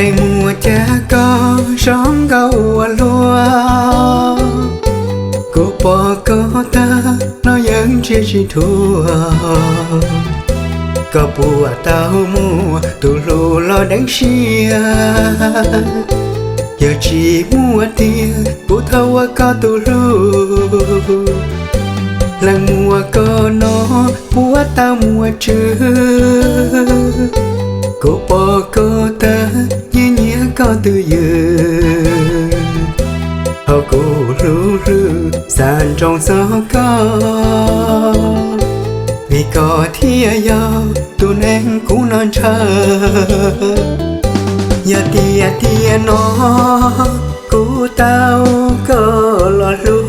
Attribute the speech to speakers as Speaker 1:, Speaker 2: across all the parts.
Speaker 1: này mùa cha có sóng câu lúa cô bỏ có ta nó vẫn chia chỉ thua có bùa tao mua tụ lù lo đánh xia giờ chỉ mua tiền bố thâu có tụ lù làng mùa có nó bùa tao mua chưa cô bỏ có ta nhẹ nhẹ có từ giờ họ cô rú rú sàn trong gió có vì có thiên do tụi em cũng non chờ giờ tia nó cô tao có lo lu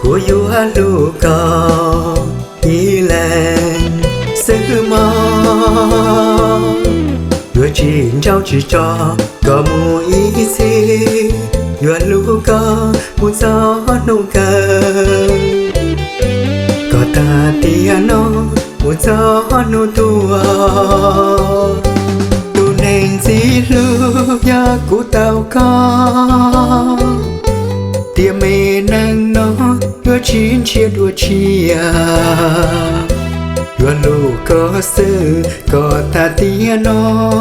Speaker 1: cô vua lu có đi lên sư mò vừa chỉ trao chỉ cho có mua ý gì vừa lu có muốn gió nung cờ có ta tia nó muốn gió nung tua tu nên gì lu ya của tao có tia mê năng nó vừa chín chia đua chia vừa lu có sự có ta tia nó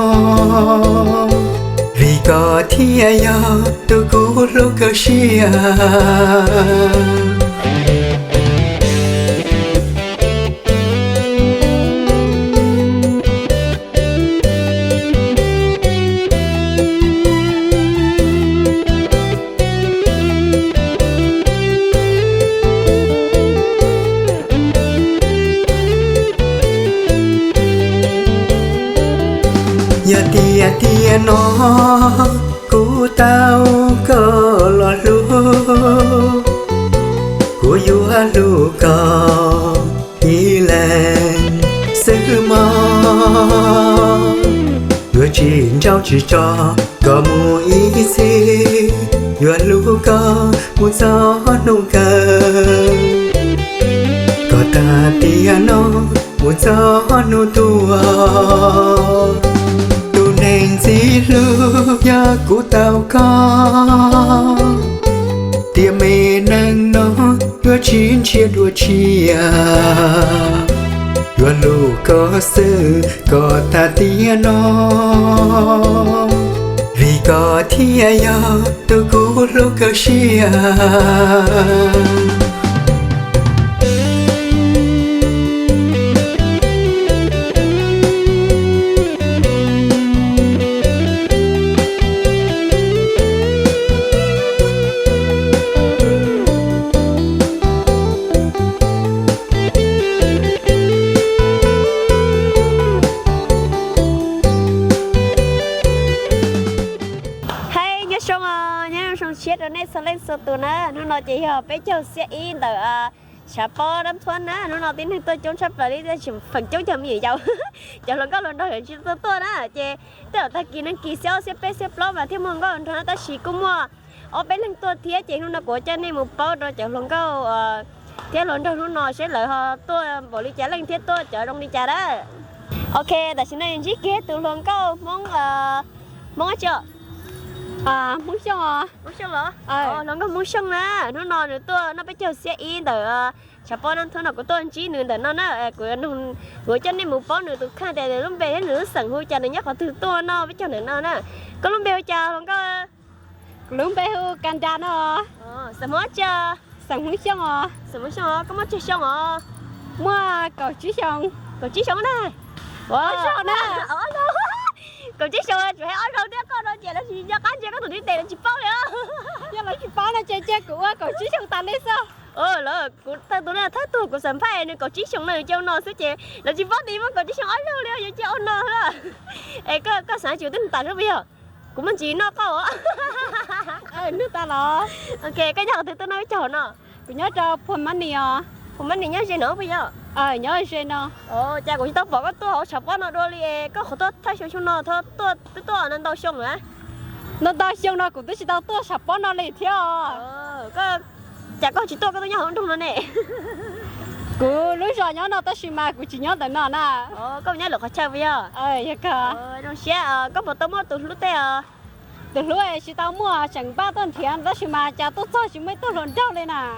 Speaker 1: vì có thiên do tôi cố lúc cơ xia giờ tia nó cô tao có lo lu cô vua lu có đi lên sư mò vừa chỉ trao chỉ cho có mua ý gì vừa lu có muốn gió nung cờ có ta tia nó muốn gió nung tua nên gì lưu ya của tao có tia mê năng nó đua chín chia đua chia đua lu có sự có ta tia nó vì có thiên do tôi cố lúc cơ xia
Speaker 2: chết ở đây sao lên số tụ nữa nó chỉ hợp với châu xe in từ xã po đâm thuần á nó tin tôi chống sắp vào đi phần chống chậm gì đâu chờ lần có lần đó hiện chưa tôi đó chị tôi ta kỳ năng kỳ xéo xếp bé xếp lót và thêm mong có lần đó ta chỉ cũng mua ở bên lần tôi thiệt chị nó của chân này một bao rồi chờ lần có thế lần đó nó sẽ lợi họ tôi bỏ đi trả lần thiết tôi chở đông đi trả đó ok tại xin này chỉ kia từ lần có mong chưa muốn xong à? Muốn xong hả? Nó có muốn xong nè, nó nói nữa tôi nó phải chờ xe in từ chả bao năm thôi nào của tôi chỉ nữa từ nó của chân này một bao nữa từ khai để lúc về hết nữa sẵn hôi trà này nhắc họ từ tôi nó với cho nữa nè, có lúc về trà không có lúc về hư can trà nó, sẵn mất chưa? Sẵn muốn xong à? Sẵn muốn xong à? Có mất chưa xong à? Mua cầu chí xong này, xong nè, còn chiếc xe phải ở đâu đó con nó chạy nó chỉ ra cán chơi có tụi đi tiền chỉ bao nữa, nhưng mà chỉ bao là chơi của còn chiếc xe tan đấy sao? Là của ta tụi nó thấy tụi của sản phẩm này còn chiếc xe này cho nó sẽ chơi là chỉ bao đi mà còn chiếc xe ở đâu đâu vậy chơi nó đó, có sản chịu tính tàn đó bây giờ, của mình chỉ nó có à? Nước ta lo, ok cái nào thì tôi nói cho nó, tôi nhớ cho phun mắm này nhớ gì nữa bây giờ? Nhớ gì nữa? Cha của tao bỏ cái tôi họ sập quá nó đôi đi, có họ tôi thay xong nó thôi tôi nên tao xong nữa. Nó tao xong nó cũng tôi chỉ tao tôi sập quá nó liền theo. Có chả có chỉ tôi có tôi nhớ không đúng rồi nè.
Speaker 3: cú lúc rồi nhớ nó tới xí mà cú chỉ nhớ tới nó nè
Speaker 2: có nhớ được họ chơi bây giờ
Speaker 3: vậy cả
Speaker 2: trong xe có một tấm từ lúc tê
Speaker 3: từ lúc ấy chỉ tao mua chẳng ba tuần tiền tới xí mà cha tôi cho chỉ mấy tôi lần đâu đây nè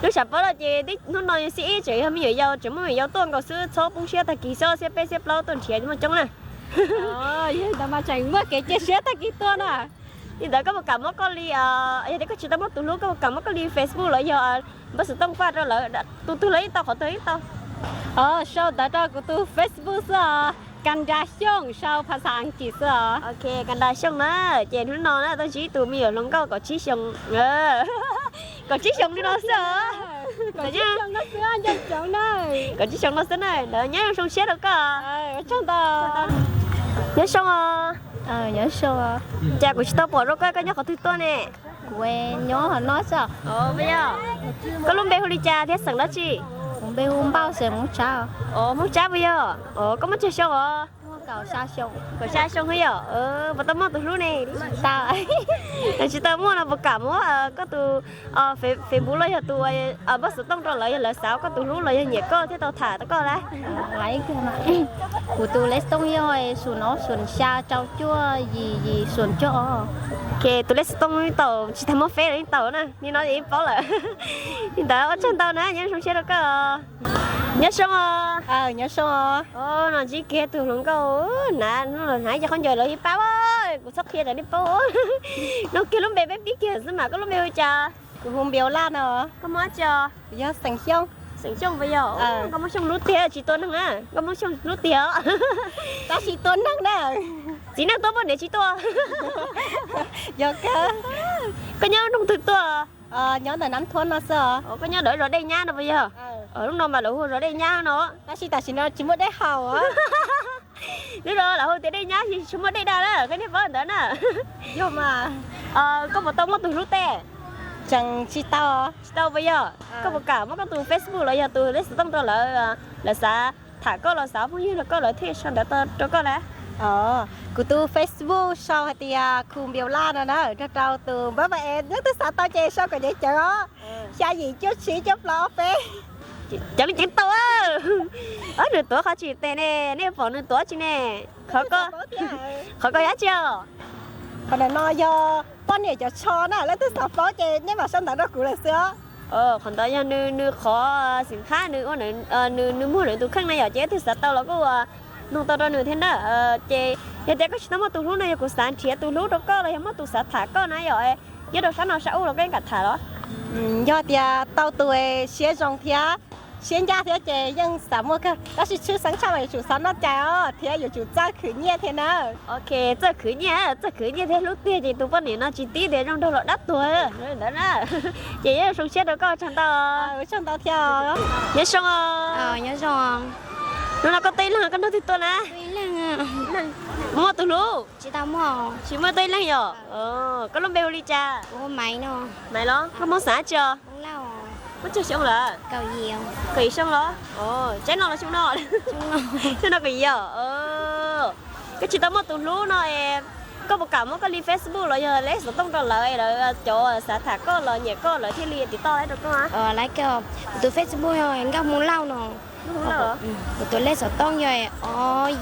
Speaker 2: lúc sắp tới là chị đi nó nói sĩ chị không nhiều dầu chỉ mới dầu tuần có số số bung xe ta kỳ số xe pe xe lâu tuần tiền nhưng mà trong nè
Speaker 3: vậy đâu mà chẳng mua cái chiếc xe ta kỳ tuần à
Speaker 2: thì đó có một cảm mất con ly vậy có chỉ tao mất từ lúc có một cảm mất con ly Facebook lại giờ bắt sự tông phát ra lại tôi lấy tao khỏi tới tao
Speaker 3: sau đó cho của tôi Facebook sao can đa xong sau phát sáng chỉ sao
Speaker 2: ok can đa xong đó chị nó nói đó tôi chỉ tụi mình ở lông câu có chỉ xong có chỉ xong đi nó sợ
Speaker 3: có chỉ xong nó sửa cho chồng này
Speaker 2: có chỉ xong nó sửa này đỡ nhớ xong xét được cơ
Speaker 3: trong đó
Speaker 2: nhớ xong
Speaker 3: nhớ xong
Speaker 2: cha của chị tao bỏ rồi cái nhớ có thứ to nè
Speaker 3: quên nhớ họ nói sao
Speaker 2: bây giờ có lúc bé hồi cha thế sẵn đó chị
Speaker 3: không biết hôm bao giờ muốn sao
Speaker 2: muốn cha bây giờ có mất chơi xong à
Speaker 3: cầu sao xong
Speaker 2: có xa xong bây giờ và tao mua từ lúc này
Speaker 3: sao ấy
Speaker 2: chị tao mua là một cả mua có từ phải bù lấy từ bớt sự tông rồi lấy là sáu có từ lúc lấy nhẹ cơ thế tao thả tao coi đấy
Speaker 3: lấy cái mà của tôi lấy tông rồi sườn nó sườn xa trâu chua gì sườn cho
Speaker 2: ok tôi lấy tông tàu chỉ thằng mua phê lấy tàu nè đi nói gì bảo lại thì tao ở trên tàu nè nhớ xong xe đâu cơ nhớ xong
Speaker 3: nhớ xong
Speaker 2: nó chỉ kia từ lúc câu nè nó là nãy giờ không chờ lời báo ơi cuộc sắp kia là đi báo nó kia lúc bé bé biết kia sao mà có lúc bé ơi cha
Speaker 3: của hôm biểu lan rồi
Speaker 2: có mất chưa
Speaker 3: giờ sành xong
Speaker 2: sành xong bây giờ có mất xong lút tiền chỉ tôi nè có mất xong lút tiền
Speaker 3: ta chỉ tôi nè nè
Speaker 2: chỉ năng tôi vẫn để chỉ tôi
Speaker 3: giờ cơ
Speaker 2: có nhớ trong thực tôi
Speaker 3: nhớ là nắm thôn nó sợ
Speaker 2: có nhớ đợi rồi đây nha nó bây giờ ở lúc nào mà đợi rồi đây nha nó
Speaker 3: ta chỉ nó chỉ muốn để hầu á
Speaker 2: lúc đó là hồi tới đây nhá thì chúng mới đây đã đó cái này vẫn đó nè
Speaker 3: nhưng mà
Speaker 2: có một tông mất từ lúc tè
Speaker 3: chẳng chỉ tao
Speaker 2: bây giờ có một cả mất từ Facebook là giờ từ lấy sự tông cho là xã thả có là xã cũng như là có lợi thế sao để tao cho có đấy
Speaker 3: của tôi Facebook sau thì cùng biểu lan rồi đó cho tao từ bố mẹ nhớ tới sao tao chơi sao còn vậy chờ xa gì chút xí chút lo phê
Speaker 2: chẳng biết chuyện tôi ở nửa tuổi khó chỉ tên nè nè phỏng nửa tuổi chứ nè khó có giá chưa
Speaker 3: còn là nói do con này cho cho nè lấy tới sao phó chơi nhưng mà sao tao đó cũng là xưa
Speaker 2: còn tới giờ nửa khó xin khá nửa nửa mua nửa tôi khăn này ở chế thì sao tao là có nông tao đó nửa thế đó chế giờ để có chỉ tao mà tụi lúc này của sản thiệt tụi lúc đó có là mà tụi sản thả có này rồi giờ đâu sáng nào sao là cái cả thả đó
Speaker 3: do thì tao tuổi xế rong thì xế ra thì chế nhưng sao mà cái đó là chú sáng sau này chú sáng nó chạy thì有chú ra khử nhẹ thế nào
Speaker 2: ok这khử nhẹ thế lúc kia thì tụi bọn nó chỉ tí để trong đâu là đắt tuổi đó nè chị nhớ xuống xe đó có chẳng tao
Speaker 3: theo
Speaker 2: nhớ xong
Speaker 3: nhớ xong
Speaker 2: nó có tay là con nó thì tôi nè mua từ lúc
Speaker 3: chị tao mua
Speaker 2: chỉ mua tay là nhở có lúc bèo đi cha
Speaker 3: máy nó
Speaker 2: mày đó có món xả chưa
Speaker 3: không lâu
Speaker 2: có chưa xong rồi
Speaker 3: cầu nhiều
Speaker 2: kỳ xong đó trái nó là xong nó chứ nó kỳ giờ cái chị tao mua từ lúc nó em có một cảm có lên Facebook rồi giờ lấy số tông còn lợi rồi chỗ xã thả có lợi nhẹ có lợi thiên liệt thì to đấy được không hả
Speaker 3: lấy cái từ Facebook rồi anh không muốn lâu nữa tôi lấy số tông rồi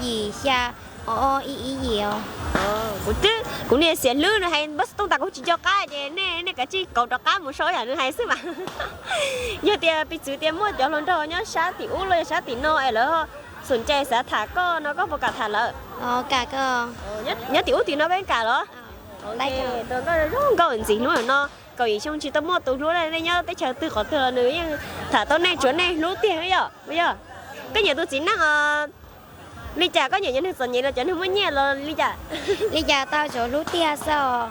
Speaker 3: gì xa ý gì
Speaker 2: cũng nên xẻ lươn rồi hay bắt tông tạc cũng chỉ cho cá vậy nè cái chi cầu cho cá một số nhà nữa hay xí mà giờ thì bị chữ tiền mua cho lần đầu nhá xã tỷ u rồi xã tỷ nô ấy lỡ sườn chè xã thả có nó có một cả thả lợ
Speaker 3: cả cơ
Speaker 2: nhớ tỷ u thì nó bên cả đó ok tôi có rất câu gì nữa nó cầu gì trong chỉ tao mua tủ lúa này nhá tới chờ từ khỏi từ nữa thả tao này chỗ này lúa tiền bây giờ cái nhà tôi chỉ năng Lý Trà có nhiều nhân sự nhỉ là chẳng không có nhẹ là Lý Trà
Speaker 3: Lý Trà tao chỗ lú tia sao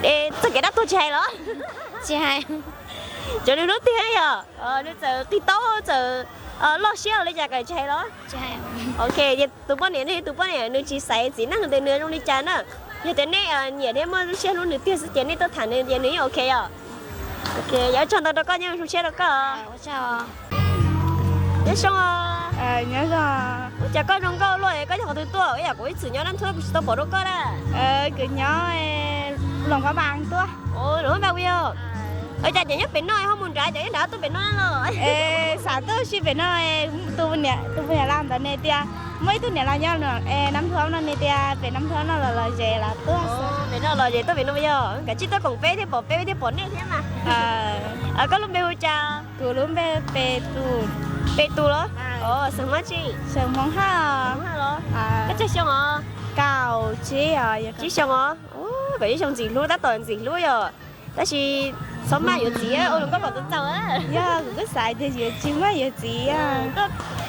Speaker 2: ê sao cái đất tôi chạy đó
Speaker 3: chạy
Speaker 2: chỗ này lú tia à Lý Trà cái tố chờ lo xe Lý Trà cái chạy đó
Speaker 3: chạy
Speaker 2: ok vậy tụi bọn này nếu chỉ xài chỉ năng từ nửa trong Lý Trà nữa giờ thế này nhẹ thế mà xe luôn nửa tia sẽ chạy này tao thả này giờ nữa ok à ok giờ chọn tao có nhau trong xe đó có
Speaker 3: chào
Speaker 2: nhớ xong
Speaker 3: nhớ rồi
Speaker 2: chả có trong câu rồi có nhỏ từ tuổi ấy à có chỉ nhớ năm thôi tao bỏ đâu có đấy
Speaker 3: cứ nhớ lòng có bằng tôi
Speaker 2: đúng bao nhiêu chả nhớ bên nói không muốn trái chả nhớ đã tôi bên nói rồi
Speaker 3: xã là tôi chỉ phải nói tôi nè làm đó nè tia mấy tôi nè làm nhau nữa năm tháng nó nè tia về năm tháng nó là về là tôi
Speaker 2: về nó là gì tôi về nó bây giờ cả chị tôi còn bé thế bỏ nè thế mà có lúc bé hôi cha
Speaker 3: cứ lúc bé tu đó
Speaker 2: sớm quá chị
Speaker 3: sớm mong ha
Speaker 2: đó cái chơi xong à
Speaker 3: cao
Speaker 2: chỉ xong à cái xong gì luôn đã toàn gì luôn rồi đó chỉ sống mai有gì á ôi đừng có còn tôi tao á
Speaker 3: cũng có xài thì gì chứ mà有gì à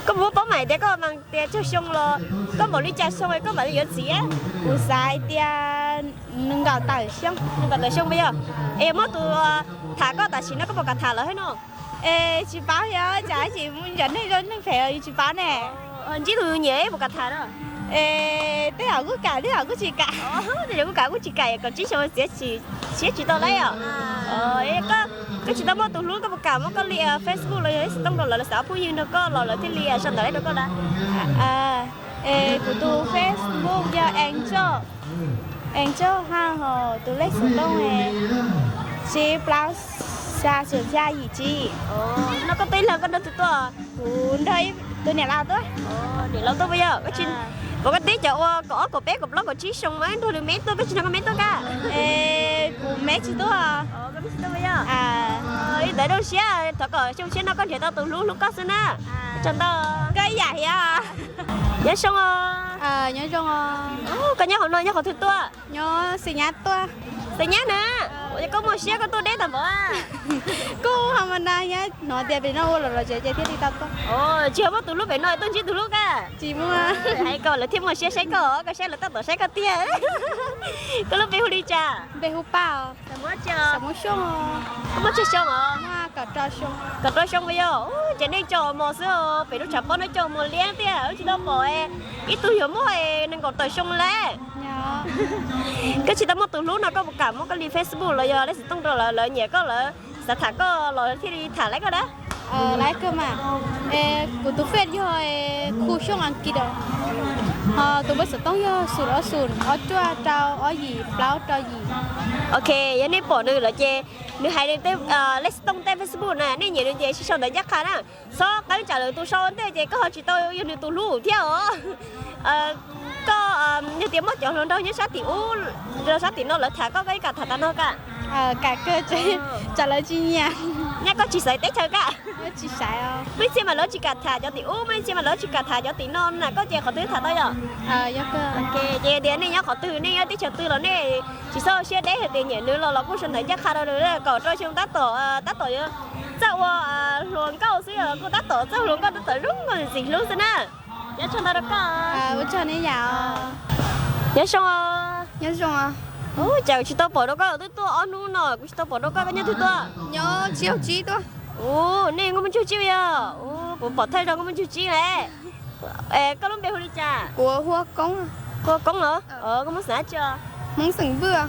Speaker 2: có bố bố mày để có mang tiền cho xong lo có một ly trà xong rồi có bảo有gì á
Speaker 3: 不xài tiền nâng cao tài xong
Speaker 2: nhưng mà tại xong bây giờ em mất từ thả có tại chỉ nó có một cả thả là hết nó
Speaker 3: chị báo nhá chả chị muốn dẫn đi rồi nên phải chị báo nè
Speaker 2: chỉ từ nhẹ một cả thả đó
Speaker 3: thế nào cứ chị cả
Speaker 2: thì cũng cả cũng chị cả còn chỉ xong sẽ chỉ tao lấy à có chỉ tao mất từ lúc có một cả một cái lia Facebook rồi tao rồi là sao phụ huynh nó có rồi thì lia xong đấy nó có đã
Speaker 3: của tôi Facebook cho Angel ha hồ tôi lấy số đông này chị plus xa sửa ra gì chị
Speaker 2: nó có tên là con đó tụi tôi
Speaker 3: đây tôi nè lao tôi
Speaker 2: để lâu tôi bây giờ cái chuyện có cái tí chỗ có bé cục lót có chí xong mấy thôi được mấy tôi cái chuyện có mấy tôi cả
Speaker 3: của mấy chị tôi
Speaker 2: cái mấy tôi bây giờ để đâu xé thở cờ xong xé nó có thể tao từ lúc có xin á cho tao
Speaker 3: cái vậy à
Speaker 2: nhớ xong
Speaker 3: nhớ xong
Speaker 2: có nhớ hôm nay nhớ họ thứ tôi
Speaker 3: nhớ sinh nhật tôi
Speaker 2: sinh nhật nè có một xé có tôi đấy tao bỏ
Speaker 3: cô không anh đây nhá nói tiền về đâu rồi chơi thiết đi tao
Speaker 2: chưa mất từ lúc về nói tôi chỉ từ lúc à
Speaker 3: chị mua
Speaker 2: hãy coi là thêm một xé cờ cái xé là tao tổ xé cái tia có lúc về đi trà
Speaker 3: về hú bao
Speaker 2: sao
Speaker 3: muốn xong
Speaker 2: không mất chơi xong à
Speaker 3: cả trò
Speaker 2: xong bây giờ chỉ nên cho một số phải lúc chập nó cho một lia tia chỉ đâu bỏ ít tôi hiểu mỗi nên còn tới xong lẽ cái chị tao mất từ lúc nào có một cả một cái li Facebook rồi giờ đấy sẽ tung rồi là nhẹ có là sẽ thả có rồi thì đi thả lấy cái đó
Speaker 3: lấy cơ mà của tôi phết rồi khu xong ăn kia đó tôi mới sẽ tung vô sùn ở chua trao ở gì báo trao gì
Speaker 2: ok vậy nên bỏ nữa là chê nếu hai đêm lấy tung tên Facebook này nên nhiều đêm chỉ sau đấy chắc khá nè so cái trả lời tôi sau thế chê có họ chỉ tôi yêu tôi lú theo có như tiếng mất chọn luôn đâu như sát thì nó lại thả có cái cả thả nó cả
Speaker 3: cả cơ chế trả lời chi nha
Speaker 2: nhá có chỉ sấy tết chơi cả
Speaker 3: chỉ sấy
Speaker 2: mấy xem mà lỡ chỉ cả thả cho thì mấy xem mà lỡ chỉ cả thả cho thì non là có chuyện họ tư thả tới rồi
Speaker 3: dạ cơ
Speaker 2: ok chị đến này nhá họ tư này tí chờ tư là này chỉ sau xe đấy thì tiền nhẹ nữa là cũng xem thấy chắc khá đâu nữa cậu cho chúng tác tổ chứ sao luôn câu xí cô tác tổ sao luôn câu tác tổ đúng rồi gì luôn thế nè nhớ cho tao được
Speaker 3: bữa cho nên nào
Speaker 2: nhớ xong
Speaker 3: à
Speaker 2: chào chị tao bỏ đâu có tôi ăn luôn rồi chị tao bỏ đâu có cái nhớ tôi
Speaker 3: nhớ chiếu chí tôi
Speaker 2: nè có mình chiếu chiếu à bỏ thay đâu có mình chiếu chiếu này có lúc bé hồi đi trà
Speaker 3: của hoa cống
Speaker 2: hả có muốn xả chưa
Speaker 3: muốn sừng vừa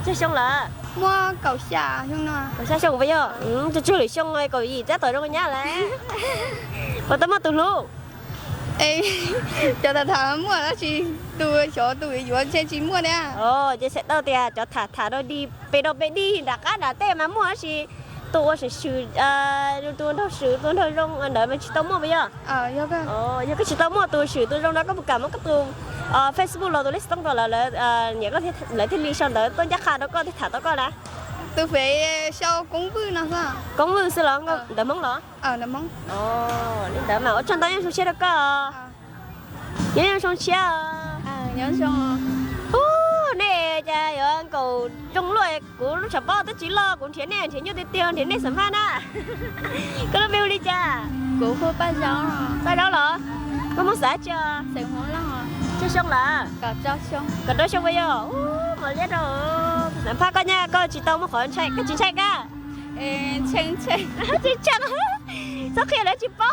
Speaker 2: chưa xong là
Speaker 3: mua cầu xà không nào
Speaker 2: cầu xà xong bây giờ chưa được xong rồi cầu gì chắc tới đâu có nhá lại và tao mất từ lúc
Speaker 3: cho ta thả mua đó chị tôi cho tôi vừa trên chị mua nè
Speaker 2: chị sẽ đâu thì cho thả đâu đi bé đi đã cá đã tê mà mua chị tôi sẽ xử tôi đâu rong đợi mà chị tao mua bây giờ
Speaker 3: dạ cơ
Speaker 2: giờ cái chị tao mua tôi xử tôi rong đó có một cả một cái tôi Facebook là tôi lấy xong rồi là nhớ có thể lấy thiên lý xong đó tôi chắc khá đó có thể thả đó coi đã
Speaker 3: tôi phải sau cúng vương nào sao
Speaker 2: cúng vương sẽ là đợi mong đó
Speaker 3: đợi mong
Speaker 2: nên đợi mà ở trong đó nhớ xe đó có nhớ xong xe
Speaker 3: nhớ xong
Speaker 2: nè cha giờ anh cầu trong loại của lúc sập bao tới chỉ lo cũng thiệt nè thiệt như tiền thiệt nè sắm phan á có nó view đi cha
Speaker 3: của cô ba
Speaker 2: đó là có muốn xả chưa
Speaker 3: sành hóa lắm
Speaker 2: chưa xong là
Speaker 3: cả cho
Speaker 2: xong bây giờ mà biết rồi sắm phan coi nha coi chị tao mới khỏi chạy cái chị chạy cả
Speaker 3: chen
Speaker 2: chị chắc sao khi là chị bao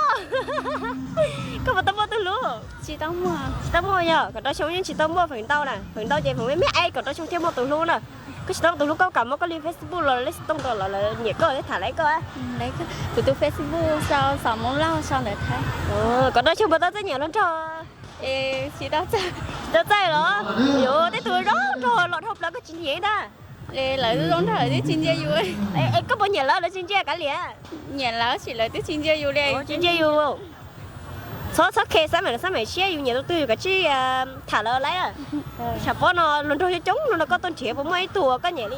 Speaker 2: có một tấm bao tôi luôn
Speaker 3: chị tao mua
Speaker 2: nhờ còn đó xong những chị tao mua phần tao nè phần tao chị phần mấy ai còn đó xong thêm một tụi luôn nè cái chị tao tụi luôn có cầm một cái link Facebook rồi lấy tông rồi là nhiệt cơ để thả lấy cơ á
Speaker 3: lấy cái tụi Facebook sao muốn lao sao để thấy
Speaker 2: còn đó xong bao tao tới nhiều lắm cho
Speaker 3: chị tao
Speaker 2: chạy đó yo thế tụi đó rồi lọt hộp là cái chuyện gì đó
Speaker 3: Lấy tôi giống thời tiết chín chia vui.
Speaker 2: Em có bao nhiêu lỡ xin chia cả liền.
Speaker 3: Nhà lỡ chỉ lấy tiết chín chia vui đây.
Speaker 2: Xin chia vui. Số khe sáng mày chia nhiều tôi cái chi thả lỡ lấy à. Chả có nó luôn thôi chống nó có tôn chế của mấy tuổi có nhẹ đi.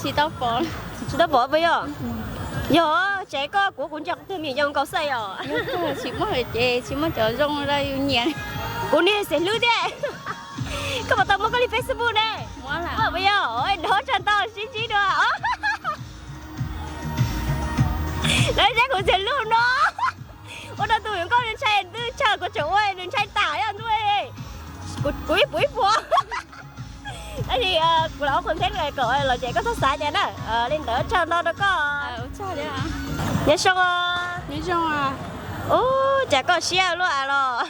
Speaker 3: Chỉ tao bỏ.
Speaker 2: Chỉ tao bỏ bây giờ. Giờ trẻ có của cũng chắc tôi mình dùng cầu xây à.
Speaker 3: Chỉ mới chờ rong ra yêu nhẹ.
Speaker 2: Cô đi sẽ lưu đấy. Các bạn tao mới có đi Facebook đây. Bây giờ ôi đó cho tao xin chỉ được. Đấy chắc cũng sẽ lưu nó. Ôi đó tụi con lên xe chờ của chủ ơi, lên xe tải ăn thôi. Cuối phố. Đấy thì của nó còn thấy người cậu là trẻ có thất xá vậy đó. Lên tới chờ nó có.
Speaker 3: Sao đấy à?
Speaker 2: Nhớ xong
Speaker 3: à?
Speaker 2: Ô, chả có xe luôn à rồi.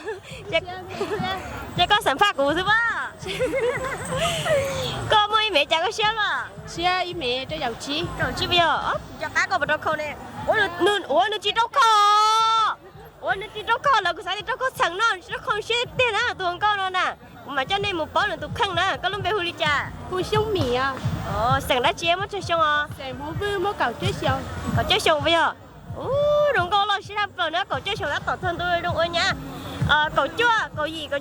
Speaker 2: Chả có sản phẩm của thứ ba. Có mỗi mẹ chả có xe luôn.
Speaker 3: Xe ý mẹ cho giàu chi.
Speaker 2: Giàu chi bây giờ? Chả cá có một đôi khâu này. Ôi nó chỉ đôi khâu. Ôi nó chỉ đôi khâu là cái sao thì đôi khâu sẵn nó, nó không xe tiền á, tuồng con nó nè. Mà cho nên một bó là tụi khăn nè, có lúc về huli trà.
Speaker 3: Huli xong mì à?
Speaker 2: Sẵn đã chia mất cho xong à?
Speaker 3: Sẵn không vui mất cậu chơi xong.
Speaker 2: Cậu chơi xong bây giờ? Đúng con lo sẽ làm rồi nữa, cậu chơi xong đã tỏ thân tôi đúng ơi nha. Cậu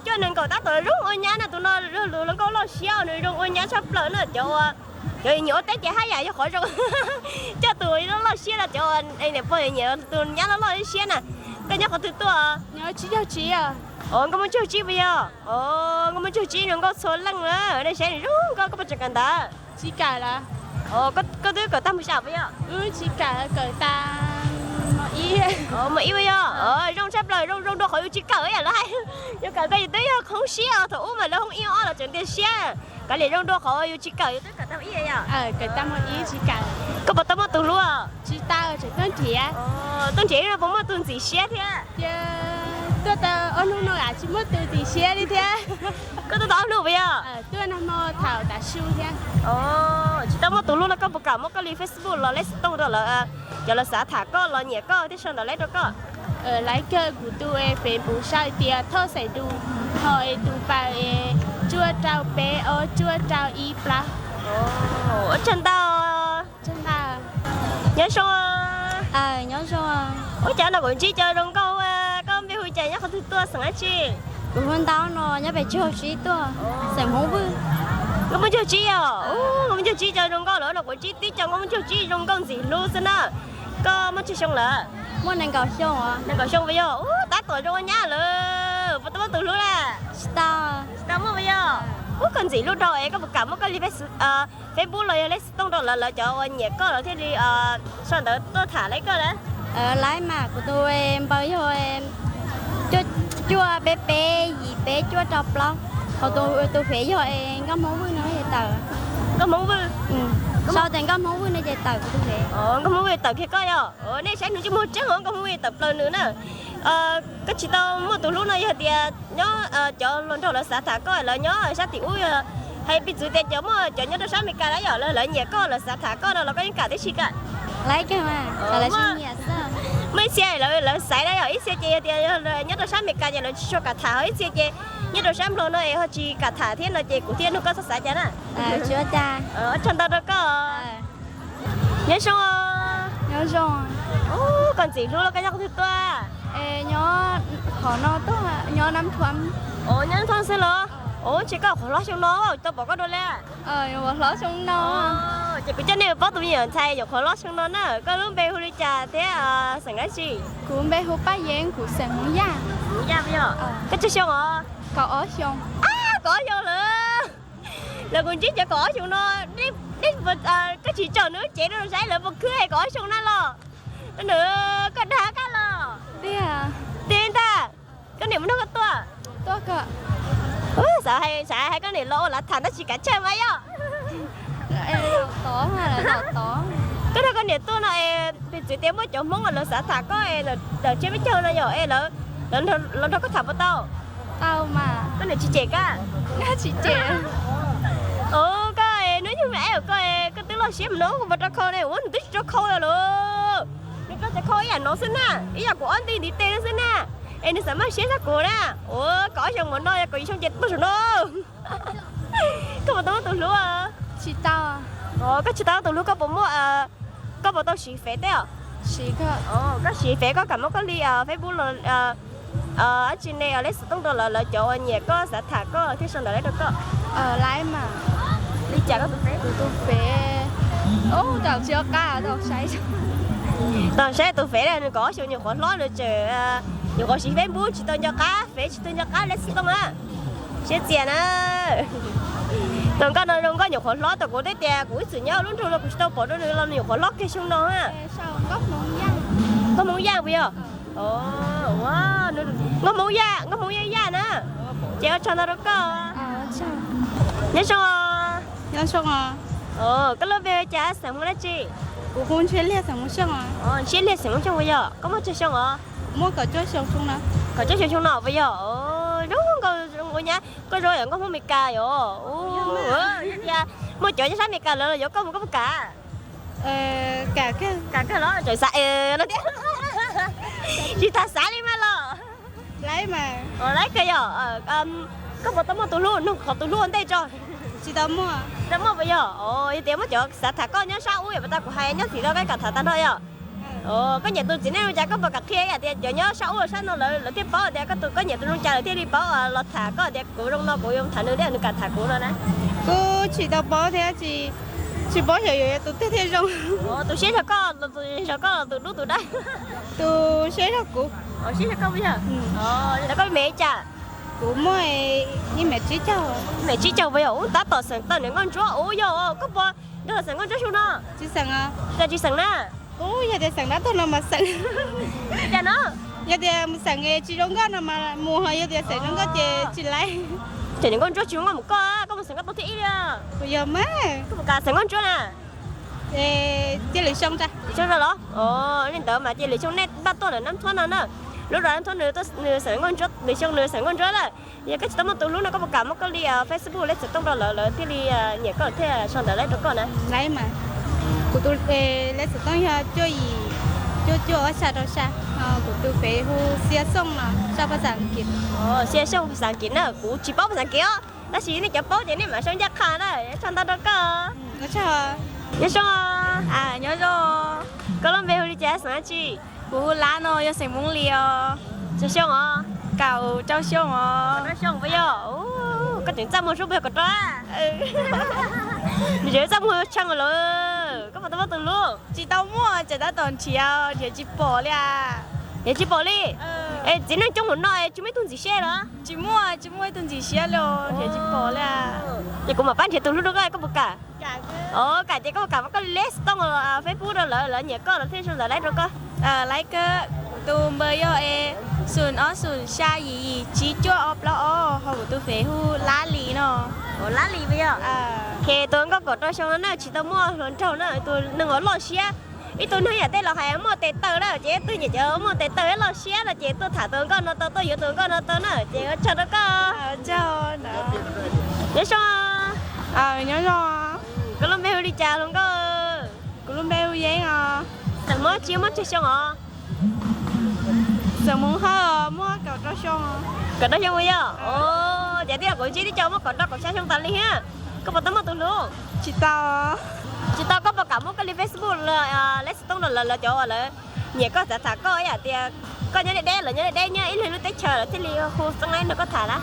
Speaker 2: chưa nên cậu ta tỏ đúng ơi nha, là tụi nó luôn con lo xeo nữa đúng ơi nha, sắp lỡ nữa cho nhỏ tết chạy hai giải cho khỏi rồi. Cho tụi nó lo xeo là cho anh này bây giờ tụi nhá nó lo xeo nè. Cái nhá có tụi tôi à?
Speaker 3: Nhớ chí à?
Speaker 2: Có muốn chơi chi bây giờ? Có muốn chơi chi nó có số lăng nữa, ở đây sẽ rút có bao nhiêu cần ta?
Speaker 3: Chỉ cả là.
Speaker 2: Có đứa cậu ta mới sao bây giờ?
Speaker 3: Chỉ cả là cậu ta ý.
Speaker 2: Mà ý bây giờ. Rong sắp lời rong đâu khỏi chỉ cậu ấy à lại. Nhưng cậu cái gì tới không xia thủ mà nó không yêu là chuyện tiền xia. Cái này rong đâu khỏi chỉ cậu tới cậu ta ý vậy à?
Speaker 3: Cậu ta mới ý chỉ cả.
Speaker 2: Có bao tao mất tụi luôn à?
Speaker 3: Chỉ tao chỉ tuần chỉ à?
Speaker 2: Tuần chỉ là bố mà tuần gì xia thế?
Speaker 3: Tôi ông nó à chỉ mất từ tí xe đi thế.
Speaker 2: Có tôi đó luôn bây giờ.
Speaker 3: Tôi nó mò thảo đã siêu thế.
Speaker 2: Chỉ tao mất tụi luôn là có một cả một cái Facebook là lấy tông đó là giờ là xã thả có là nhẹ có thế xong là lấy đó có.
Speaker 3: Lấy cái của tôi về bù sao thì thơ sẽ đủ hồi tụ bà chua trao bé chua trao y pla.
Speaker 2: Ở chân tao nhớ xong
Speaker 3: nhớ xong
Speaker 2: ôi chả nào cũng chỉ chơi đồng câu con biết huy chạy nhá không thứ tua sẵn á chi
Speaker 3: cũng hơn tao nó nhá phải chơi chỉ tua sẵn hố bự
Speaker 2: không muốn chơi chi à không chơi chi chơi đồng câu nữa nó cũng chỉ tí chẳng không chơi chi đồng câu gì luôn xin à có muốn chơi xong là
Speaker 3: muốn nàng cầu xong à
Speaker 2: nàng cầu xong bây giờ tá tuổi rồi nhá lỡ bắt tao từ luôn à tao mua bây giờ cần gì luôn đâu em có một cả một cái Facebook rồi lấy tông đó là cho nhẹ có là thế đi sau đó tôi thả lấy cơ đấy
Speaker 3: lấy mà của tôi em bao nhiêu em chua bé gì bé chua trọc lắm hồi tôi phải cho em có món vui nữa vậy tờ
Speaker 2: có món vui
Speaker 3: sau thì có món vui nữa vậy tờ của tôi phải
Speaker 2: có món vui tờ kia coi rồi đây sáng nữa chứ mua chắc không có món vui tập lần nữa nè cái chị tao mua từ lúc này thì nhớ cho lần đầu là xã thả coi là nhớ xã tiểu hay bị chửi tên cho mua cho nhớ đó sáng mình cả đấy rồi là nhẹ coi là xã thả coi là có những cả đấy chị cả
Speaker 3: lấy cái mà là xin nhẹ sao
Speaker 2: mấy xe là xảy đấy rồi ít xe chơi thì nhớ đó sáng mình cả giờ là cho cả thả ít xe chơi nhớ đó sáng luôn này họ chỉ cả thả thiên là chơi của thiên nó có sát sải chán à
Speaker 3: chưa cha
Speaker 2: chân tao đó có nhớ xong còn gì luôn là cái nhóc thứ toa
Speaker 3: nhớ khó nó tốt nhớ năm thuần
Speaker 2: nhớ thuần xe lo chỉ có khó lo trong nó tao bỏ có đôi lẹ
Speaker 3: bỏ lo trong nó
Speaker 2: chỉ có chân này bỏ tụi mình thay rồi khó lo trong nó nè có lúc bé huli trà thế sẵn cái gì
Speaker 3: cũng bé hú ba giang của sẵn hú ya
Speaker 2: bây giờ cái chơi xong à
Speaker 3: có ở xong
Speaker 2: có vô nữa là còn chỉ cho có chúng nó đi vật cái chỉ chờ nữa chạy nó sai là vật cứ hay có xong nó lo nữa cái đá cái lo tiền ta cái niệm nó có
Speaker 3: to cả
Speaker 2: sợ hay cái này lo là thành nó chỉ cả chơi mấy á
Speaker 3: to hay là to
Speaker 2: cái đó cái này tôi này bị chỉ tiêu mới chỗ món là xã thả có là chơi mấy chơi nó rồi là lần đó có thả vào tao
Speaker 3: mà
Speaker 2: cái này chị trẻ cả
Speaker 3: chị trẻ
Speaker 2: cái nếu như mẹ ở cái tiếng lo xếp nó của vật khô này uống tích cho khô rồi luôn nhưng có sẽ khô nó xin à ý là của anh đi tên nó xin à em nó sẽ mất xếp ra của nè có trong món đó có trong chết mất rồi nó có một tấm từ lúa
Speaker 3: chỉ tao à
Speaker 2: cái chị tao từ lúc có bộ mua có bộ tao xí phế đấy à
Speaker 3: chỉ có
Speaker 2: cái xí phế có cả một cái ly Facebook là ở trên này ở lấy sự tung đồ là chỗ nhà có sẽ thả có thế xong lấy được có
Speaker 3: ở lái mà
Speaker 2: đi chả có tụi phế
Speaker 3: tụi phế tao chưa cả tao say
Speaker 2: toàn sẽ tụi phế này có số nhiều khoản lót rồi chờ nhiều có xí phế bút chỉ tôi cho cá phế chỉ tôi cho cá lấy sự tung à chết tiền à tụi con nó có nhiều khoản lót tụi cô đấy tiền của sự nhau luôn rồi là tụi tao bỏ đó là nhiều khoản lót cái xong đó ha
Speaker 3: sao góc mông nhang
Speaker 2: có món da bây giờ wow có món da nữa chị ở trong đó có
Speaker 3: sao
Speaker 2: nhớ sao
Speaker 3: nhớ xong à
Speaker 2: cái lớp về trả sản mua đấy chị
Speaker 3: của con chơi liệt sản mua xong à
Speaker 2: chị liệt sản mua xong bây giờ có mất chơi xong à
Speaker 3: mua cả chơi xong xong nè
Speaker 2: có chơi xong nào bây giờ đúng không có nhá có rồi có món mì cà rồi dạ mua chỗ cho sáng mì cà là có một cả
Speaker 3: cả cái
Speaker 2: đó trời sại nó tiếc chị ta xả đi mà lo
Speaker 3: lấy mà
Speaker 2: lấy cái giờ có một tấm tụi luôn nó học tụi luôn đây cho
Speaker 3: chị tao mua
Speaker 2: bây giờ vậy tiền mất chỗ xả thả con nhớ sao ui mà ta cũng hay nhớ thì đâu cái cả thả ta thôi à có nhà tôi chỉ nên có một cặp kia thì giờ nhớ sao ui sao nó lại tiếp bảo thì có nhà tôi luôn chờ tiếp đi bảo lọt thả có thì cũng trong nó cũng dùng thả nữa để cả thả cũng rồi đấy
Speaker 3: cô chị tao bảo thế chị bảo hiểu tôi thích thế không
Speaker 2: tôi sẽ cho con từ lúc từ đây
Speaker 3: tôi sẽ cho cô
Speaker 2: sẽ cho con bây giờ là có mẹ chả
Speaker 3: cô mua như mẹ chỉ cho
Speaker 2: bây giờ ta tỏ sản tao những con chó yo có bao đó là sản con chó xuống đó
Speaker 3: chịสั่งà
Speaker 2: chịสั่งnè
Speaker 3: giờ đểสั่งđó thôi nó màสั่ง
Speaker 2: dạ nó
Speaker 3: giờ đểสั่งcái chị đông con mà mua hơi giờ đểสั่งđông con chị lấy
Speaker 2: chỉ những con chó chúng một có một sản con tốt thị đi
Speaker 3: bây giờ má
Speaker 2: có một cả sản con chó nè
Speaker 3: chị lấy xong ra
Speaker 2: cho ra đó nên đỡ mà chị lấy xong net bắt tôi là 5 thôn nữa lúc đó 5 thôn nữa tôi nửa sản con chó lấy xong nửa sản con chó rồi giờ cái tấm từ lúc nó có một cả một cái đi Facebook lấy sự tung đó lỡ thì đi nhảy có thể xong đỡ lấy được con nè
Speaker 3: lấy mà của tôi lấy sự tung cho gì cho ở xa đâu xa của tôi phải hu xe xong mà sao phải giảng kỹ
Speaker 2: xe xong giảng kỹ nữa của chỉ bảo giảng kỹ đó chỉ này chỉ bảo thì này mà xong chắc khá đấy xong ta đâu có
Speaker 3: nhớ chưa
Speaker 2: nhớ xong
Speaker 3: nhớ rồi
Speaker 2: có lần về đi chơi sáng chị
Speaker 3: của lá nó giờ thành món liều
Speaker 2: chơi xong
Speaker 3: cào trâu xong
Speaker 2: trâu xong bây giờ có chuyện trăm một số bây giờ có trâu你觉得这么唱了？干嘛这么等路？
Speaker 3: 知道么？就在等起啊，就去播了。
Speaker 2: 也去保利。哎，今天中午那就没东西写了。
Speaker 3: 周末东西写了，就去播了。
Speaker 2: 你干嘛搬去等路那个？干不干？改这个搞个 list 当了Facebook 的了也个了，天上来这个。
Speaker 3: 来个tôi mới yo sườn xa gì chỉ cho ọp lo họ của tôi phải hu lá lì nó
Speaker 2: lá lì bây giờ khi tôi có tôi xong nó chỉ tôi mua lần sau nó tôi đừng có lo xe ít tôi nói đây là hay mua tệ tờ đó chị tôi nhớ chờ mua tệ tờ lo xe là chị tôi thả tôi con nó tôi giữ tôi con nó tôi nữa chị chờ nó có
Speaker 3: chờ
Speaker 2: nhớ sao
Speaker 3: nhớ rồi
Speaker 2: có lần bé đi chào luôn
Speaker 3: có lần bé vậy à
Speaker 2: thằng mới chiếu mất chơi xong à
Speaker 3: sợ muốn hơi mua cậu cho xong
Speaker 2: cậu đó xong bây giờ vậy thì là cậu chỉ đi chơi mất cậu đó cậu sẽ xong tàn đi ha có một tấm một tụi luôn
Speaker 3: chị tao
Speaker 2: có một cả một cái Facebook là lấy tông là chỗ là nhẹ có thả có ấy thì có nhớ đây nhá ít lần nó tới chờ thế li khu trong này nó có thả đó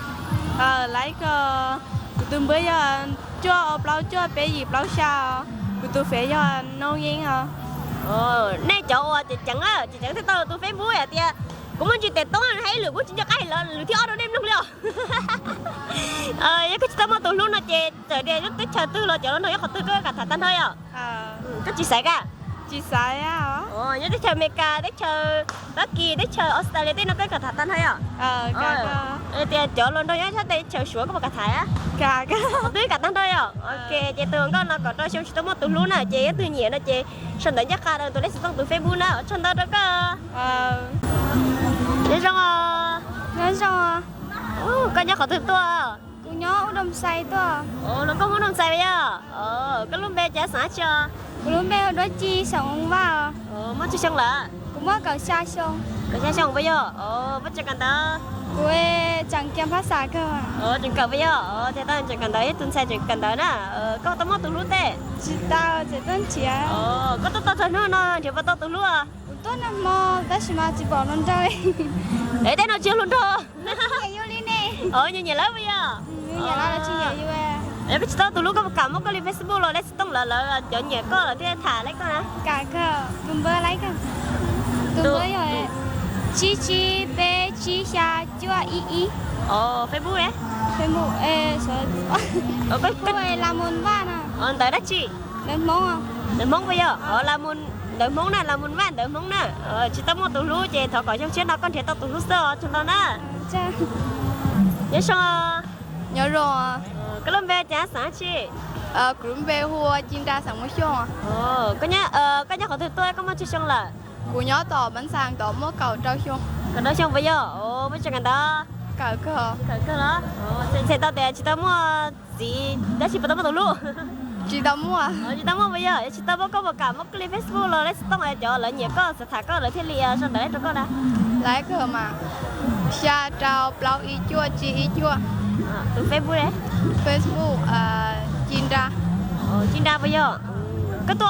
Speaker 3: lấy cái tôi bây giờ cho bao cho bé gì bao sao tôi phải cho nấu yên hả
Speaker 2: này chỗ chị chẳng thấy tôi Facebook à thì cũng muốn chị tết tông hay lửa cũng chỉ cho cái là lửa thì ở đâu đêm luôn liệu cái tao mà tôi luôn là chị chờ đây lúc tết chờ tư là chỗ nó họ tư cái cả thả tan thôi à cái chị sai cả
Speaker 3: chị sai á
Speaker 2: nhớ tết chờ Mecca tết chờ Bắc Kỳ tết chờ Australia tết nó cái cả thả tan thôi à thì chỗ luôn thôi nhá tết chờ xuống có một cả thả á
Speaker 3: cả
Speaker 2: tưới cả tan thôi à ok chị tưởng con nó có tôi xong tao mà tôi luôn à chị tôi nhẹ nó chị xong đấy chắc cả tôi lấy xong tôi Facebook nữa xong đó có nhớ xong con nhớ khó từ tua
Speaker 3: con nhớ đâm say tua
Speaker 2: nó có muốn đâm say bây giờ cái lúc bé trả sáng chưa
Speaker 3: lúc bé đó chi sống vào
Speaker 2: mất chơi xong là
Speaker 3: cũng mất cầu xa sông
Speaker 2: cái xe xong bây giờ mất chơi cần đó
Speaker 3: quê chẳng kiếm phát xạ cơ mà
Speaker 2: chẳng cần bây giờ thế ta chẳng cần đấy tuần xe chẳng cần đấy nè có tao mất từ lúc tệ
Speaker 3: chỉ tao chỉ tuần chia
Speaker 2: có tao thật nữa nó chỉ bắt tao từ lúc à
Speaker 3: tuần năm mò ta chỉ mà chỉ bỏ luôn thôi
Speaker 2: để đây nó chưa luôn thôi
Speaker 3: nhiều đi nè
Speaker 2: nhiều lắm bây giờ
Speaker 3: nhà là chỉ nhiều như vậy
Speaker 2: em biết tao từ lúc có cảm một cái lên Facebook rồi lấy tông là chỗ nhẹ có là thế thả lấy con á
Speaker 3: cả cơ tụm bơ lấy cơ tụm bơ rồi chi bé chi xa chua ý
Speaker 2: Facebook đấy
Speaker 3: Facebook cái làm món van à
Speaker 2: tới đó chị
Speaker 3: đến món không
Speaker 2: đến món bây giờ làm món đợi món này làm món van đợi món nè chị tao mua từ lúc chị thọ cõi trong chết nó con thể tao từ lúc sơ chúng tao nè nhớ sao
Speaker 3: nhớ rồi
Speaker 2: cái lông bé chả sáng chị
Speaker 3: cũng về hoa chim ra sáng mới xong
Speaker 2: có nhớ khỏi tôi có mua chưa xong là
Speaker 3: của nhớ tỏ bánh sang tỏ mua cầu trâu xong
Speaker 2: còn đó xong bây giờ mới cho người ta
Speaker 3: cờ
Speaker 2: đó thì tao để chị tao mua gì đó chị tao mua từ lúc
Speaker 3: chị tao mua
Speaker 2: chị tao mua bây giờ chị tao có một cả một cái Facebook rồi lấy tông này cho lợi nhiều có sẽ thả có lợi thế lìa xong đấy cho con đã
Speaker 3: lấy cơ mà xa trao bao y chua chị y chua
Speaker 2: từ Facebook đấy
Speaker 3: Facebook
Speaker 2: Chin ra bây giờ cái tôi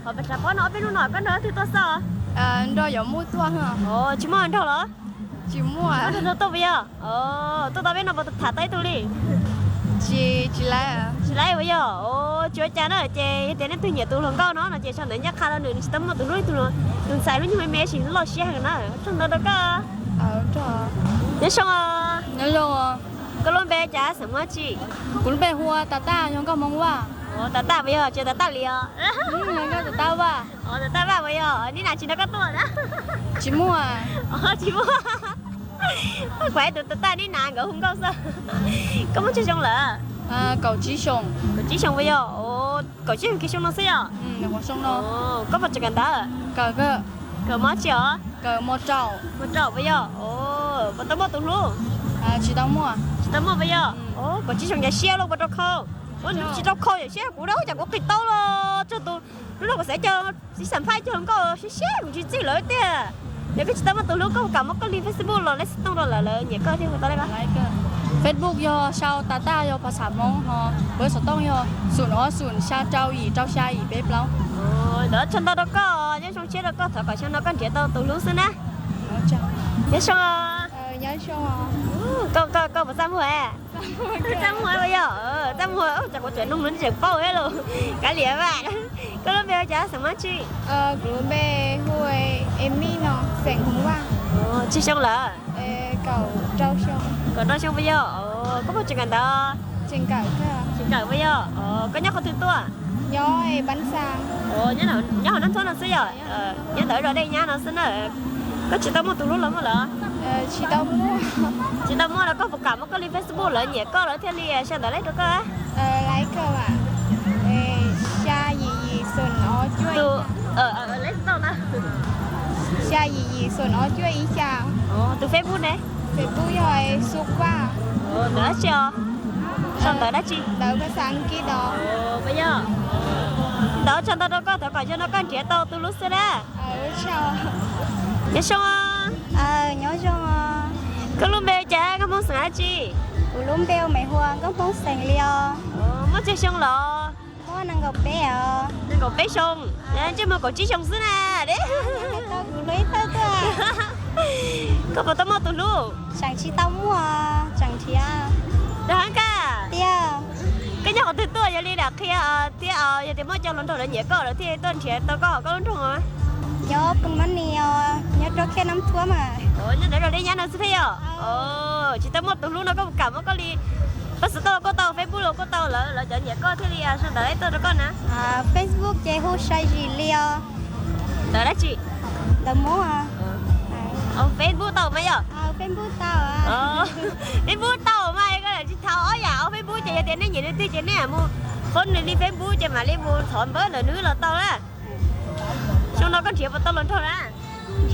Speaker 2: họ phải có nói với nó nói cái nữa thì tôi sợ
Speaker 3: rồi giống mua tua hả
Speaker 2: chỉ mua ăn thôi đó
Speaker 3: chỉ mua
Speaker 2: tôi bây giờ tôi tao biết nó vào thả tay tôi đi
Speaker 3: chị lấy
Speaker 2: bây giờ chúa cha nó là chị tiền từ nhà tôi lần cao nó là chị sao nữa nhắc khai lên nữa tấm một từ lúc tôi xài nó như mấy mẹ chỉ nó lo xe hàng nó trong đó có
Speaker 3: trời
Speaker 2: nhớ xong
Speaker 3: nhớ luôn
Speaker 2: cái lon bé chả sớm quá chị
Speaker 3: cũng bé hoa tata nhưng có mong quá
Speaker 2: tata bây giờ chơi tata liền
Speaker 3: cái tata ba
Speaker 2: tata bây giờ đi nào chị nó có tuổi đó
Speaker 3: chị mua
Speaker 2: chị mua khỏe tụi tata đi nào gỡ không có sao có muốn chơi xong là
Speaker 3: cầu chí sông
Speaker 2: bây giờ cầu chí cái sông nó xí à
Speaker 3: có sông nó
Speaker 2: có vật chơi gần đó cờ mót chưa
Speaker 3: cờ một trâu
Speaker 2: bây giờ bắt tao mua tụi luôn
Speaker 3: chị tao mua
Speaker 2: bây giờ còn chỉ xong nhà xe luôn bắt tao khâu chỉ tao khâu nhà xe của đâu chẳng có kịch tao lo cho tôi lúc nào có sẽ cho chỉ sản phai cho không có xe cũng chỉ lỗi tiền để cái chị tao mà tụi lúc có cả một cái link Facebook rồi lấy tông rồi là nhẹ cơ thì người ta đây
Speaker 3: cơ Facebook yo sao tata yoภาษามงhọ với số tông yo sùn xa trâu gì trâu xa gì bếp lâu
Speaker 2: đó chân tao đó có nhớ trong chết đó có thở khỏi chân nó con trẻ tao tụi lúc xưa nè nhớ xong
Speaker 3: nhớ xong
Speaker 2: câu một trăm hồi bây giờ trăm hồi chẳng có chuyện nung lớn chẳng bao hết luôn cái gì vậy cái lớp bé chả sớm chị
Speaker 3: group bé hồi em nó sành hôm qua
Speaker 2: chị xong là
Speaker 3: cầu trâu xong
Speaker 2: còn nó xong bây giờ có một chuyện gần đó
Speaker 3: chuyện cậu
Speaker 2: bây giờ có nhớ con thứ tua
Speaker 3: nhớ bánh sang
Speaker 2: nhớ hồi năm thôi nó xí rồi nhớ tới rồi đây nhá nó xí nữa có chị tao mua từ lúc lắm rồi hả
Speaker 3: chị tao mua
Speaker 2: là có một cả một cái link Facebook lợi nhẹ có lợi thế đi sao để lấy được cơ
Speaker 3: lấy cơ mà xa gì sườn ó chui
Speaker 2: lấy đâu nè
Speaker 3: xa gì sườn ó chui ý chào
Speaker 2: từ Facebook này
Speaker 3: Facebook rồi sụp qua
Speaker 2: đỡ chưa xong đỡ đó chị
Speaker 3: đỡ cái sáng kia đó
Speaker 2: bây giờ đỡ cho tao đâu có thở khỏi cho nó con trẻ tao từ lúc xưa đó
Speaker 3: sao
Speaker 2: nhớ xong
Speaker 3: nhớ xong
Speaker 2: có luôn bèo chả có món sả chị
Speaker 3: luôn bèo mày hoa có món sành liò
Speaker 2: mất chơi xong lọ
Speaker 3: hoa năng gọc bé
Speaker 2: năng gọc bé xong chứ mà có chỉ xong xứ nè đấy
Speaker 3: tao cũng lấy tao
Speaker 2: có bảo tao mua từ lúc
Speaker 3: chẳng chỉ tao mua chẳng chỉ
Speaker 2: đó hả cả
Speaker 3: cái
Speaker 2: nhà của tôi giờ đi đặt kia giờ thì mới cho lần đầu là nhẹ cỡ rồi thì tôi trẻ tao có lần đầu mà
Speaker 3: nhớ cùng mấy nhiều nhớ cho khe năm thua mà
Speaker 2: nhớ để rồi đi nhá nó sẽ thấy chị tao mua từ lúc nó có một cảm có đi bác sĩ tao có tao Facebook rồi có tao là chợ nhẹ có thế đi sao đợi tôi rồi con nè
Speaker 3: Facebook chơi hú sai gì liò
Speaker 2: đợi đó chị
Speaker 3: đợi mua
Speaker 2: Facebook tao mấy giờ
Speaker 3: Facebook tao
Speaker 2: Facebook tao mai cái là chị thao ở nhà Facebook chạy tiền này nhìn đi tiền này mua con này đi Facebook chạy mà đi mua thọn bớt là nữ là tao đó xong nó có chuyện vào tao lần thôi á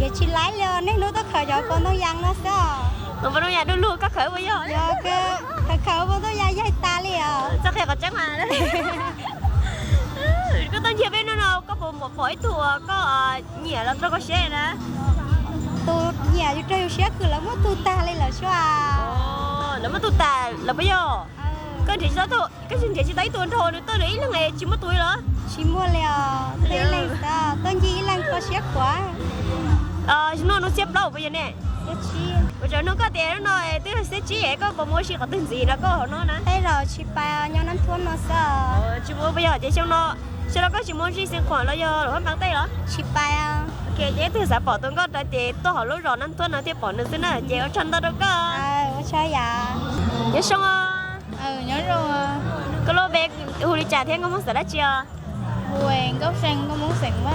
Speaker 3: giờ chị lái lên nếu nó có khởi cho con nó giăng nó sao
Speaker 2: còn vào nhà đôi luôn có khởi bây giờ
Speaker 3: cái khởi vào tôi giăng dây ta liền
Speaker 2: chắc là có chắc mà đấy cái tên gì bên nó có một mỗi thùa có nhẹ lắm đâu có xe nữa.
Speaker 3: Tôi nhà cho chơi xe cứ lắm tôi ta lên là sao à.
Speaker 2: Nó mà tôi ta là bây giờ. Cái thì sao thôi, cái chuyện chỉ thấy tôi thôi, tôi nghĩ là ngày chỉ mất tôi nữa.
Speaker 3: Chỉ mua lèo, tôi lên sao, tôi chỉ lên có xe quá.
Speaker 2: Nó xếp đâu bây giờ nè.
Speaker 3: Xe chi.
Speaker 2: Bây giờ nó có tiền nó nói, tức là xe chi ấy có mua xe có tên gì nó có nó nè.
Speaker 3: Thế rồi chị bà nhau năm thôn nó sao?
Speaker 2: Chị mua bây giờ chị xem nó có chị mua gì xem khoản nó giờ rồi bán tay đó.
Speaker 3: Chị bà.
Speaker 2: Ok, vậy thì sẽ bỏ tôi có tại chị tôi hỏi lúc rồi năm thôn nó thì bỏ nữa thế nào, chị có chân đâu có.
Speaker 3: Có sao dạ?
Speaker 2: Nhớ xong à.
Speaker 3: Nhớ rồi.
Speaker 2: Cái lô bé hồi đi trả thêm có muốn sợ đã chưa?
Speaker 3: Huyền gốc xanh có muốn xịn quá.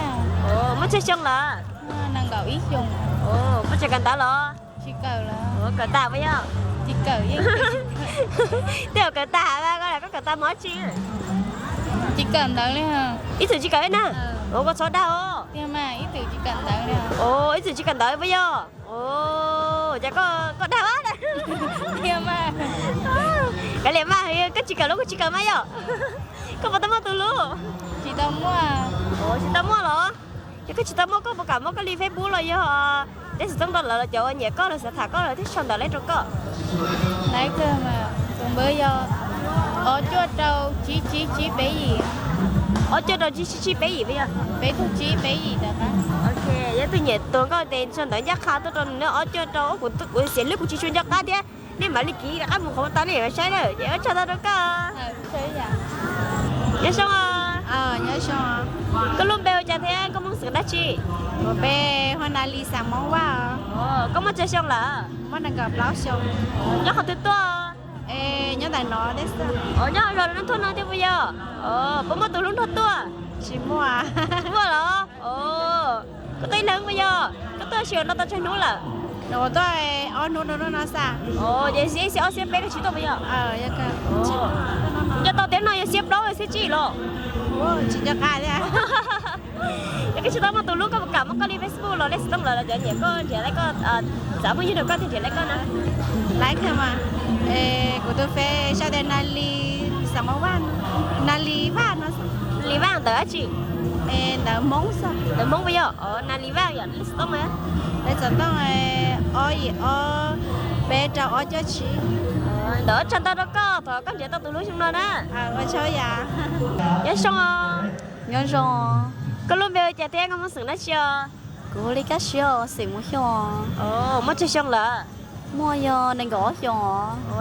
Speaker 2: Mất chơi xong là.
Speaker 3: Nàng gọi ít dùng.
Speaker 2: Mất chơi cần ta lo.
Speaker 3: Chỉ cờ là.
Speaker 2: Cần ta bây giờ.
Speaker 3: Chỉ cờ với.
Speaker 2: Tiểu cần ta ba có là có cần ta mới chi.
Speaker 3: Chỉ cần tới đấy hả?
Speaker 2: Ít thử chỉ cần nè. Có số đâu.
Speaker 3: Nhưng mà ít từ chỉ cần tới đấy hả?
Speaker 2: Ít thử chỉ cần tới bây giờ. Chả có đau á.
Speaker 3: Nhưng mà
Speaker 2: cái này mà cái chỉ cần lúc chỉ cần mấy giờ. Có bao tao mua từ luôn.
Speaker 3: chị tao mua à?
Speaker 2: Chị tao mua rồi. Cái chị tao mua có một cả một cái ly Facebook rồi giờ. Để sự trong đó là chỗ nhẹ có là sẽ thả có là thích xong đó lấy trong có.
Speaker 3: Lấy cơ mà còn bây giờ ở chỗ đâu chỉ bé gì?
Speaker 2: Ở chỗ đâu chỉ bé gì bây giờ?
Speaker 3: Bé cũng chỉ bé gì được á?
Speaker 2: Ok, vậy tôi nhẹ tôi có tiền xong đợi giá khá tôi trong nữa ở chỗ đâu của sẽ lúc của chị chuyên gia cá thế. Nếu mà đi kỹ cả một không tao này sai rồi, vậy ở chỗ đâu có.
Speaker 3: Thế dạ.
Speaker 2: Nhớ xong à?
Speaker 3: Nhớ xong.
Speaker 2: Có lúc bèo chả thế có muốn sửa đá chi?
Speaker 3: Một bé hôm nay đi sang món quá à?
Speaker 2: Có muốn chơi xong là?
Speaker 3: Món đang gặp lão xong.
Speaker 2: Nhớ không tuyệt to.
Speaker 3: Nhớ tại nó đấy sao?
Speaker 2: Nhớ rồi nó thôi nói thế bây giờ. Bố mất từ lúc thôi to.
Speaker 3: Chị mua à?
Speaker 2: Mua là? Có tay lớn bây giờ. Có tay chiều nó tao chơi núi là.
Speaker 3: Rồi tôi ở nó sao?
Speaker 2: Vậy sẽ ở xếp bé cái chị tôi bây giờ.
Speaker 3: Dạ cả.
Speaker 2: Cho tao tiếng nói xếp đó sẽ chỉ lo.
Speaker 3: Chị cho cả nha.
Speaker 2: Cái chị tao mà từ lúc có một cả một cái đi Facebook rồi đấy xong là nhẹ có chị lấy có giảm bao nhiêu được có thì chị lấy có nè.
Speaker 3: Lấy cơ mà. Của tôi phải sao đây nali sao mà van nali van nó
Speaker 2: Lý vàng tới chị.
Speaker 3: đỡ món sao?
Speaker 2: Đỡ món bây giờ. Nà lý vàng vậy lấy xong rồi.
Speaker 3: Bây giờ tao ở bé trâu ở cho chị.
Speaker 2: Đỡ chân tao đâu có, thôi con chị tao từ lúc xong rồi nè.
Speaker 3: Ở chỗ dạ.
Speaker 2: Nhớ xong rồi.
Speaker 3: Nhớ rồi.
Speaker 2: Có lúc bây giờ chả thấy con muốn sửa nó chưa?
Speaker 3: Cô đi cắt xíu, xịn một xíu.
Speaker 2: Mất chơi xong là.
Speaker 3: Mua vô nên gõ xíu.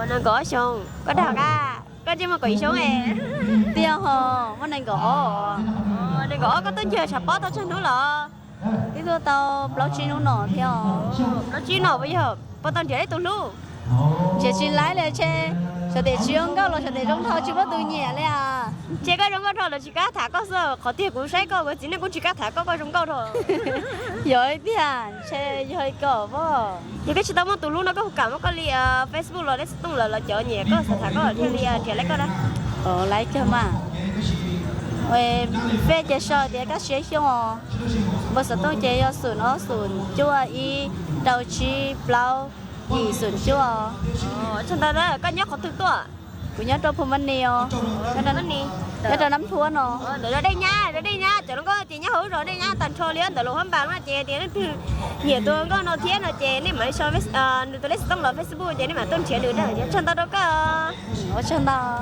Speaker 2: Nó gõ xong. Có đào ca. Có chứ mà quỷ xuống nè.
Speaker 3: Tiêu hồ, mua nên gõ.
Speaker 2: Nên gõ có tới giờ sạp bó tao cho nó là.
Speaker 3: Cái thứ tao blockchain nó nổ theo.
Speaker 2: Nó chỉ nổ bây giờ. Bọn tao chỉ lấy tụi luôn.
Speaker 3: Chị chỉ lái lên chơi. Sao để chị không có rồi, sao để trong thao chỉ có từ nhẹ lên à.
Speaker 2: Chị có trong câu rồi chị cá thả có sơ. Khó tiền cũng sai có, chỉ nên cũng chỉ cá thả có trong câu thôi.
Speaker 3: Rồi tiền, chơi hơi cỏ vô.
Speaker 2: Thì cái chị tao muốn tụi luôn nó có cả một cái ly Facebook rồi đấy tung là chở nhẹ có sẽ thả có ở trên ly trẻ lấy có đó.
Speaker 3: Lấy cho mà. Ôi, về chơi sờ thì các xe xong. Bây giờ tôi chơi sườn nó sườn chua y đầu chi blau gì sườn chua.
Speaker 2: Chúng ta đó có nhóc có thực to.
Speaker 3: Của nhóc trong phòng nhiều.
Speaker 2: Cái đó nè.
Speaker 3: Cái đó nắm thua nó.
Speaker 2: Để đây nha, cho nó có chị nhá hữu rồi đây nha, tần cho liền từ lúc hôm bàn mà chị thì nó từ nhiều tôi có nó thiết là chị nên mà so với tôi lấy xong là Facebook chị nên mà tôi chia được đấy, chân ta đâu có.
Speaker 3: Ở chân ta.